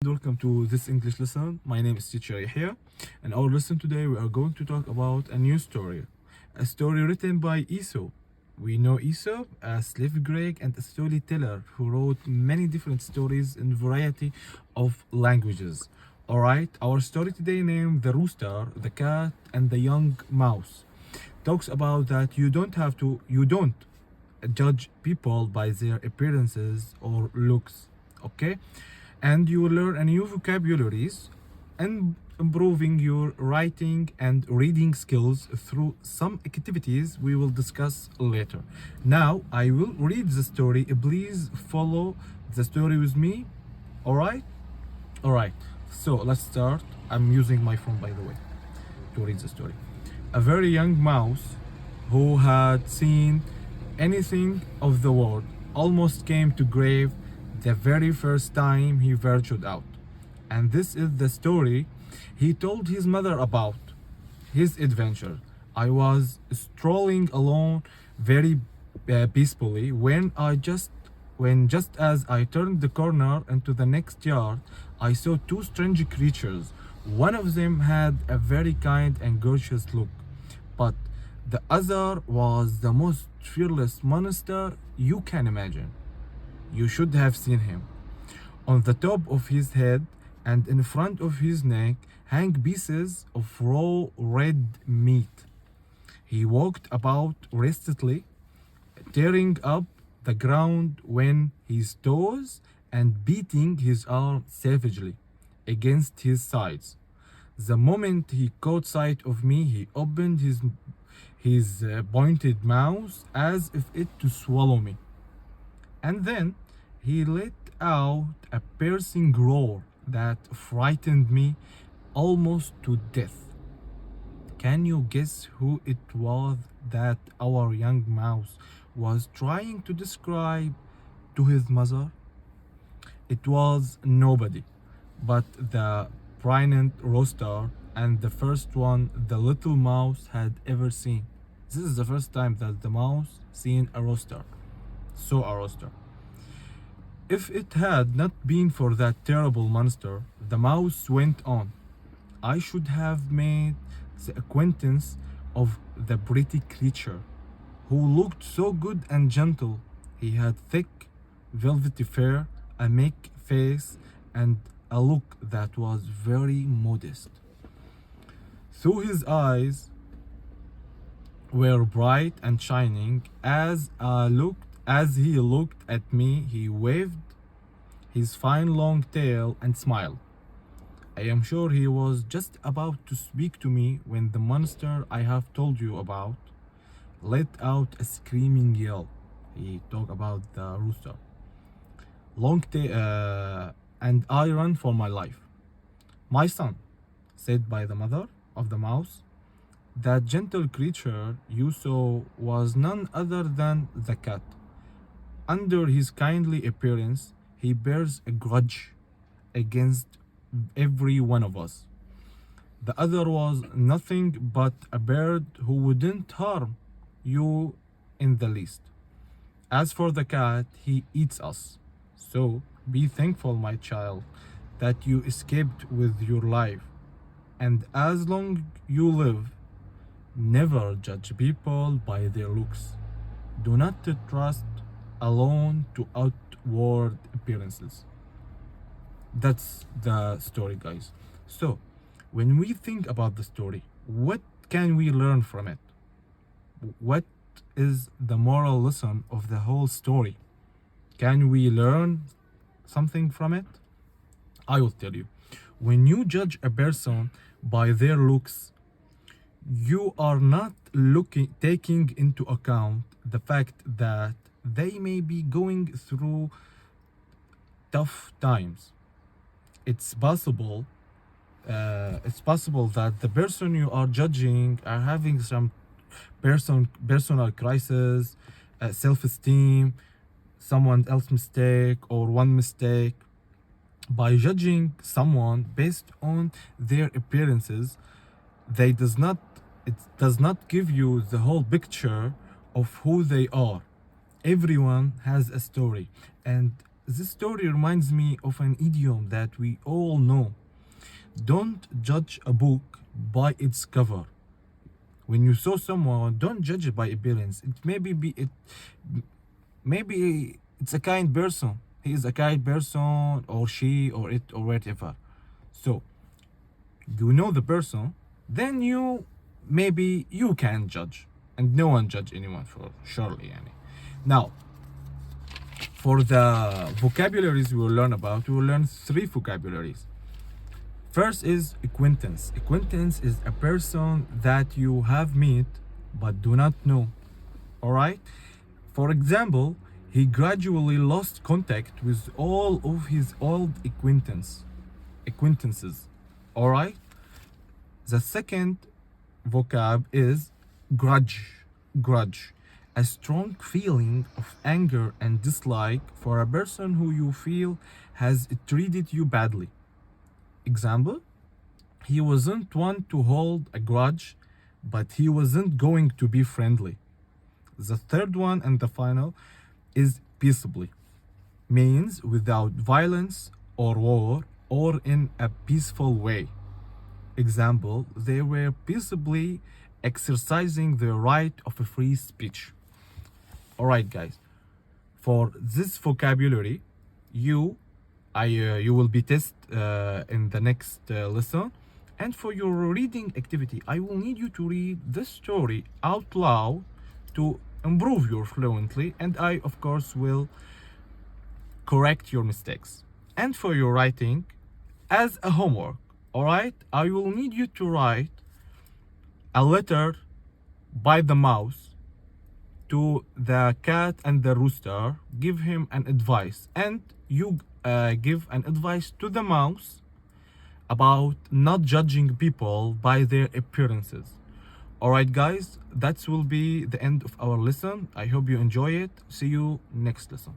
Welcome to this English lesson. My name is teacher Yahya, and our lesson today we are going to talk about a new story, a story written by Aesop. We know Aesop, a slave Greek and a storyteller who wrote many different stories in variety of languages. All right, our story today named The Rooster, the Cat, and the Young Mouse talks about that you don't judge people by their appearances or looks, okay? And you will learn a new vocabularies and improving your writing and reading skills through some activities we will discuss later. Now I will read the story. Please follow the story with me. All right? All right. So let's start. I'm using my phone, by the way, to read the story. A very young mouse who had seen anything of the world almost came to grave the very first time he ventured out. And this is the story he told his mother about his adventure. I was strolling alone very peacefully when just as I turned the corner into the next yard, I saw two strange creatures. One of them had a very kind and gracious look, but the other was the most fearless monster you can imagine. You should have seen him. On the top of his head and in front of his neck hang pieces of raw red meat. He walked about restlessly, tearing up the ground with his toes and beating his arm savagely against his sides. The moment he caught sight of me, he opened his pointed mouth as if it to swallow me. And then he let out a piercing roar that frightened me almost to death. Can you guess who it was that our young mouse was trying to describe to his mother? It was nobody but the brilliant rooster, and the first one the little mouse had ever seen. This is the first time that the mouse seen a rooster, saw a rooster. If it had not been for that terrible monster, the mouse went on, I should have made the acquaintance of the pretty creature who looked so good and gentle. He had thick, velvety fur, a meek face, and a look that was very modest. Through his eyes were bright and shining. As he looked at me, he waved his fine long tail and smiled. I am sure he was just about to speak to me when the monster I have told you about let out a screaming yell. He talked about the rooster. Long tail, and I ran for my life. My son, said by the mother of the mouse, that gentle creature you saw was none other than the cat. Under his kindly appearance, he bears a grudge against every one of us. The other was nothing but a bird who wouldn't harm you in the least. As for the cat, he eats us. So be thankful, my child, that you escaped with your life. And as long you live, never judge people by their looks. Do not trust alone to outward appearances. That's the story, guys. So, when we think about the story, what can we learn from it? What is the moral lesson of the whole story? Can we learn something from it? I will tell you. When you judge a person by their looks, you are not taking into account the fact that they may be going through tough times. It's possible that the person you are judging are having some personal crisis, self-esteem, someone else mistake or one mistake. By judging someone based on their appearances, they does not it does not give you the whole picture of who they are. Everyone has a story, and this story reminds me of an idiom that we all know. Don't judge a book by its cover. When you saw someone, don't judge it by appearance. It maybe it's a kind person. He is a kind person, or she, or it, or whatever. So you know the person, then maybe you can judge, and no one judge anyone for surely. Yani. Now, for the vocabularies we will learn about, we will learn 3 vocabularies. First is acquaintance. Acquaintance is a person that you have met but do not know. All right? For example, he gradually lost contact with all of his old acquaintances. All right? The second vocab is grudge. Grudge. A strong feeling of anger and dislike for a person who you feel has treated you badly. Example, he wasn't one to hold a grudge, but he wasn't going to be friendly. The third one and the final is peaceably. Means without violence or war or in a peaceful way. Example, they were peaceably exercising their right of a free speech. Alright guys, for this vocabulary, you will be tested in the next lesson. And for your reading activity, I will need you to read this story out loud to improve your fluently, and I of course will correct your mistakes. And for your writing, as a homework, alright, I will need you to write a letter by the mouse to the cat and the rooster. Give him an advice, and you give an advice to the mouse about not judging people by their appearances. Alright guys, that will be the end of our lesson. I hope you enjoy it. See you next lesson.